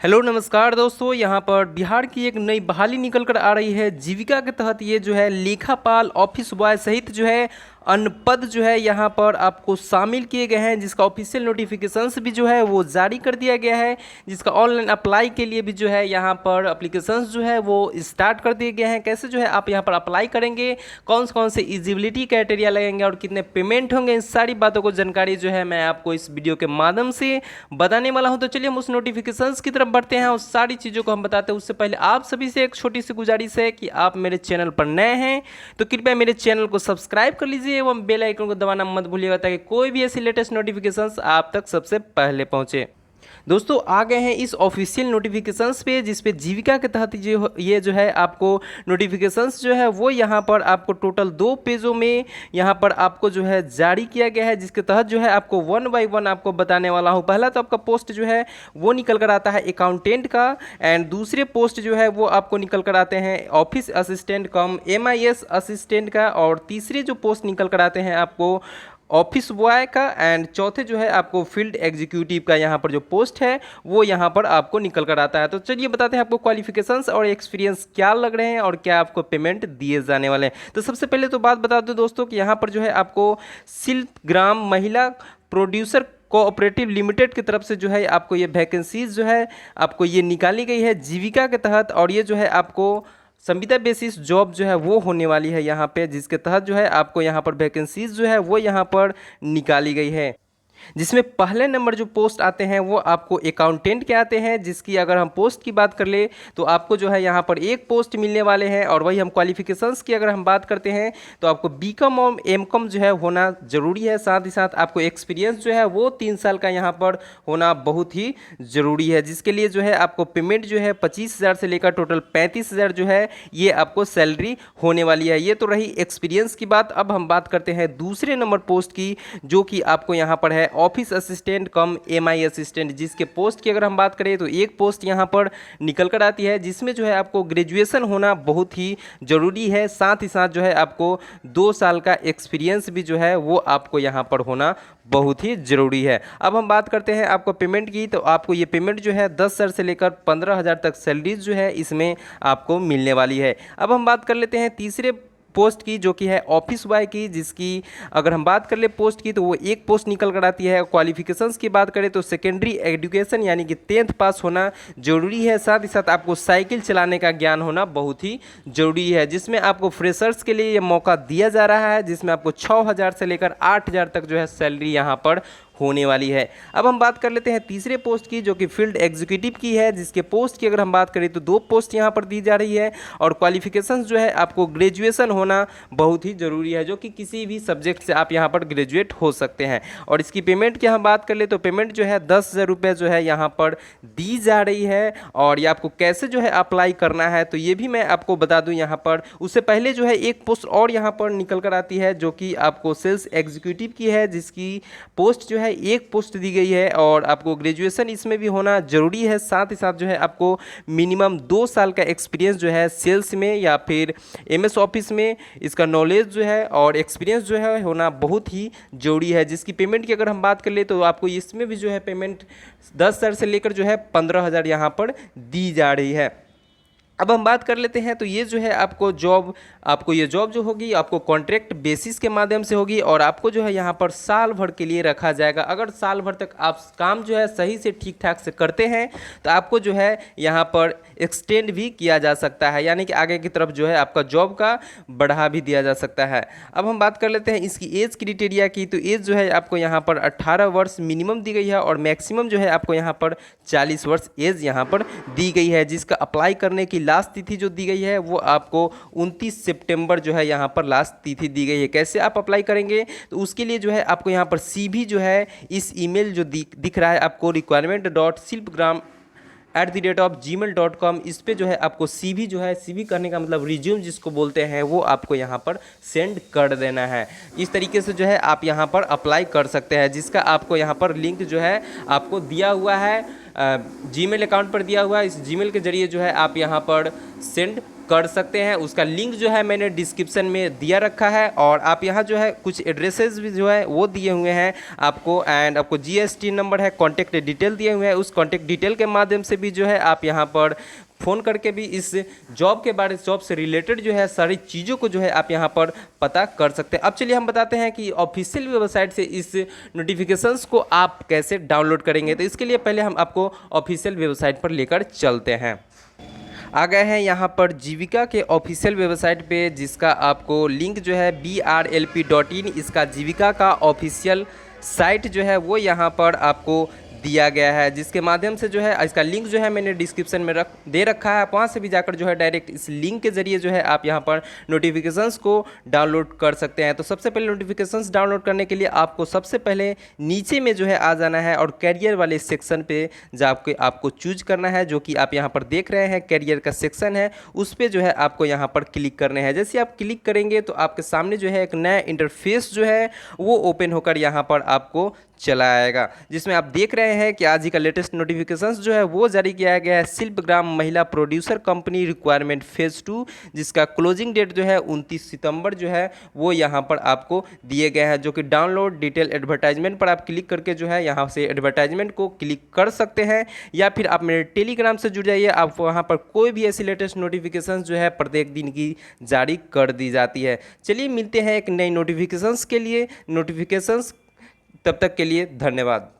Hello नमस्कार दोस्तों, यहाँ पर बिहार की एक नई बहाली निकल कर आ रही है। जीविका के तहत ये जो है लेखापाल, ऑफिस बॉय सहित जो है अन्य पद जो है यहाँ पर आपको शामिल किए गए हैं, जिसका ऑफिशियल नोटिफिकेशंस भी जो है वो जारी कर दिया गया है। जिसका ऑनलाइन अप्लाई के लिए भी जो है यहाँ पर एप्लीकेशंस जो है वो स्टार्ट कर दिए गए हैं। कैसे जो है आप यहाँ पर अप्लाई करेंगे, कौन से इजिबिलिटी क्राइटेरिया लगेंगे और कितने पेमेंट होंगे, इन सारी बातों को जानकारी जो है मैं आपको इस वीडियो के माध्यम से बताने वाला हूं। तो चलिए हम उस नोटिफिकेशंस की तरफ बढ़ते हैं, उस सारी चीज़ों को हम बताते हैं। उससे पहले आप सभी से एक छोटी सी गुजारिश है कि आप मेरे चैनल पर नए हैं तो कृपया मेरे चैनल को सब्सक्राइब कर लीजिए एवं बेल आइकन को दबाना मत भूलिएगा, ताकि कोई भी ऐसी लेटेस्ट नोटिफिकेशंस आप तक सबसे पहले पहुंचे। दोस्तों आ गए हैं इस ऑफिशियल नोटिफिकेशंस पे, जिस पे जीविका के तहत ये जो है आपको नोटिफिकेशंस जो है वो यहाँ पर आपको टोटल 2 पेजों में यहाँ पर आपको जो है जारी किया गया है। जिसके तहत जो है आपको 1 बाय 1 आपको बताने वाला हूँ। पहला तो आपका पोस्ट जो है वो निकल कर आता है अकाउंटेंट का, एंड दूसरे पोस्ट जो है वो आपको निकल कर आते हैं ऑफिस असिस्टेंट कम MIS असिस्टेंट का, और तीसरे जो पोस्ट निकल कर आते हैं आपको ऑफिस बॉय का, एंड चौथे जो है आपको फील्ड एग्जीक्यूटिव का यहाँ पर जो पोस्ट है वो यहाँ पर आपको निकल कर आता है। तो चलिए बताते हैं आपको क्वालिफिकेशंस और एक्सपीरियंस क्या लग रहे हैं और क्या आपको पेमेंट दिए जाने वाले हैं। तो सबसे पहले तो बात बता दूं दोस्तों कि यहाँ पर जो है आपको शिल्पग्राम महिला प्रोड्यूसर कोऑपरेटिव लिमिटेड की तरफ से जो है आपको ये वैकेंसीज जो है आपको ये निकाली गई है जीविका के तहत, और ये जो है आपको संविदा बेसिस जॉब जो है वो होने वाली है यहाँ पे, जिसके तहत जो है आपको यहाँ पर वैकेंसीज जो है वो यहाँ पर निकाली गई है। जिसमें पहले नंबर जो पोस्ट आते हैं वो आपको अकाउंटेंट के आते हैं, जिसकी अगर हम पोस्ट की बात कर ले तो आपको जो है यहाँ पर एक पोस्ट मिलने वाले हैं। और वही हम क्वालिफिकेशंस की अगर हम बात करते हैं तो आपको BCom और MCom जो है होना ज़रूरी है। साथ ही साथ आपको एक्सपीरियंस जो है वो 3 साल का यहाँ पर होना बहुत ही ज़रूरी है, जिसके लिए जो है आपको पेमेंट जो है 25,000 से लेकर टोटल 35,000 जो है ये आपको सैलरी होने वाली है। ये तो रही एक्सपीरियंस की बात। अब हम बात करते हैं दूसरे नंबर पोस्ट की, जो कि आपको यहाँ पर है ऑफिस असिस्टेंट कम MI असिस्टेंट। जिसके पोस्ट की अगर हम बात करें तो एक पोस्ट यहाँ पर निकल कर आती है, जिसमें जो है आपको ग्रेजुएशन होना बहुत ही ज़रूरी है। साथ ही साथ जो है आपको 2 साल का एक्सपीरियंस भी जो है वो आपको यहाँ पर होना बहुत ही ज़रूरी है। अब हम बात करते हैं आपको पेमेंट की, तो आपको ये पेमेंट जो है 10,000 से लेकर 15,000 तक सैलरीज जो है इसमें आपको मिलने वाली है। अब हम बात कर लेते हैं तीसरे पोस्ट की, जो कि है ऑफिस बॉय की, जिसकी अगर हम बात कर ले पोस्ट की तो वो एक पोस्ट निकल कर आती है। क्वालिफिकेशंस की बात करें तो सेकेंडरी एजुकेशन यानी कि 10th पास होना जरूरी है। साथ ही साथ आपको साइकिल चलाने का ज्ञान होना बहुत ही जरूरी है। जिसमें आपको फ्रेशर्स के लिए ये मौका दिया जा रहा है, जिसमें आपको 6,000 से लेकर 8,000 तक जो है सैलरी यहाँ पर होने वाली है। अब हम बात कर लेते हैं तीसरे पोस्ट की, जो कि फील्ड एग्जीक्यूटिव की है। जिसके पोस्ट की अगर हम बात करें तो 2 पोस्ट यहाँ पर दी जा रही है, और क्वालिफिकेशंस जो है आपको ग्रेजुएशन होना बहुत ही ज़रूरी है, जो कि किसी भी सब्जेक्ट से आप यहाँ पर ग्रेजुएट हो सकते हैं। और इसकी पेमेंट की हम बात कर ले तो पेमेंट जो है 10,000 रुपये जो है यहाँ पर दी जा रही है। और ये आपको कैसे जो है अप्लाई करना है तो ये भी मैं आपको बता दूँ यहाँ पर। उससे पहले जो है एक पोस्ट और यहाँ पर निकल कर आती है, जो कि आपको सेल्स एग्जीक्यूटिव की है, जिसकी पोस्ट जो है एक पोस्ट दी गई है, और आपको ग्रेजुएशन इसमें भी होना जरूरी है। साथ ही साथ जो है आपको मिनिमम 2 साल का एक्सपीरियंस जो है सेल्स में या फिर MS ऑफिस में, इसका नॉलेज जो है और एक्सपीरियंस जो है होना बहुत ही जरूरी है। जिसकी पेमेंट की अगर हम बात कर ले तो आपको इसमें भी जो है पेमेंट 10,000 से लेकर जो है 15,000 यहाँ पर दी जा रही है। अब हम बात कर लेते हैं तो ये जो है आपको ये जॉब जो होगी आपको कॉन्ट्रैक्ट बेसिस के माध्यम से होगी, और आपको जो है यहाँ पर साल भर के लिए रखा जाएगा। अगर साल भर तक आप काम जो है सही से ठीक ठाक से करते हैं तो आपको जो है यहाँ पर एक्सटेंड भी किया जा सकता है, यानी कि आगे की तरफ जो है आपका जॉब का बढ़ा भी दिया जा सकता है। अब हम बात कर लेते हैं इसकी एज क्राइटेरिया की, तो एज जो है आपको यहाँ पर 18 वर्ष मिनिमम दी गई है, और मैक्सिमम जो है आपको यहाँ पर 40 वर्ष एज यहाँ पर दी गई है। जिसका अप्लाई करने की लास्ट तिथि जो दी गई है वो आपको 29 सितंबर जो है यहाँ पर लास्ट तिथि दी गई है। कैसे आप अप्लाई करेंगे तो उसके लिए जो है आपको यहाँ पर CV जो है इस ईमेल जो दिख रहा है आपको requirement.silpgram@gmail.com, इस पे जो है आपको CV जो है, CV करने का मतलब रिज्यूम जिसको बोलते हैं, वो आपको यहाँ पर सेंड कर देना है। इस तरीके से जो है आप यहाँ पर अप्लाई कर सकते हैं, जिसका आपको यहाँ पर लिंक जो है आपको दिया हुआ है, जीमेल अकाउंट पर दिया हुआ है। इस जीमेल के जरिए जो है आप यहाँ पर सेंड कर सकते हैं। उसका लिंक जो है मैंने डिस्क्रिप्शन में दिया रखा है और आप यहाँ जो है कुछ एड्रेसेस भी जो है वो दिए हुए हैं आपको, एंड आपको GST नंबर है, कॉन्टैक्ट डिटेल दिए हुए हैं। उस कॉन्टैक्ट डिटेल के माध्यम से भी जो है आप यहाँ पर फ़ोन करके भी इस जॉब के बारे, जॉब से रिलेटेड जो है सारी चीज़ों को जो है आप यहाँ पर पता कर सकते हैं। अब चलिए हम बताते हैं कि ऑफिशियल वेबसाइट से इस नोटिफिकेशंस को आप कैसे डाउनलोड करेंगे। तो इसके लिए पहले हम आपको ऑफिशियल वेबसाइट पर लेकर चलते हैं। आ गए हैं यहाँ पर जीविका के ऑफिशियल वेबसाइट पे, जिसका आपको लिंक जो है brlp.in, इसका जीविका का ऑफिशियल साइट जो है वो यहाँ पर आपको दिया गया है, जिसके माध्यम से जो है इसका लिंक जो है मैंने डिस्क्रिप्शन में दे रखा है। आप वहाँ से भी जाकर जो है डायरेक्ट इस लिंक के जरिए जो है आप यहाँ पर नोटिफिकेशंस को डाउनलोड कर सकते हैं। तो सबसे पहले नोटिफिकेशंस डाउनलोड करने के लिए आपको सबसे पहले नीचे में जो है आ जाना है और कैरियर वाले सेक्शन पे जाके आपको चूज करना है, जो कि आप यहाँ पर देख रहे हैं कैरियर का सेक्शन है, उस पर जो है आपको यहाँ पर क्लिक करने हैं। जैसे आप क्लिक करेंगे तो आपके सामने जो है एक नया इंटरफेस जो है वो ओपन होकर यहाँ पर आपको चला आएगा, जिसमें आप देख रहे हैं कि आज ही का लेटेस्ट नोटिफिकेशंस जो है वो जारी किया गया है। शिल्पग्राम महिला प्रोड्यूसर कंपनी रिक्वायरमेंट फेज़ 2, जिसका क्लोजिंग डेट जो है 29 सितंबर जो है वो यहाँ पर आपको दिए गए हैं, जो कि डाउनलोड डिटेल एडवर्टाइजमेंट पर आप क्लिक करके जो है यहाँ से एडवर्टाइजमेंट को क्लिक कर सकते हैं, या फिर आप मेरे टेलीग्राम से जुड़ जाइए। आप वहाँ पर कोई भी ऐसी लेटेस्ट नोटिफिकेशंस जो है प्रत्येक दिन की जारी कर दी जाती है। चलिए मिलते हैं एक नई नोटिफिकेशंस के लिए। तब तक के लिए धन्यवाद।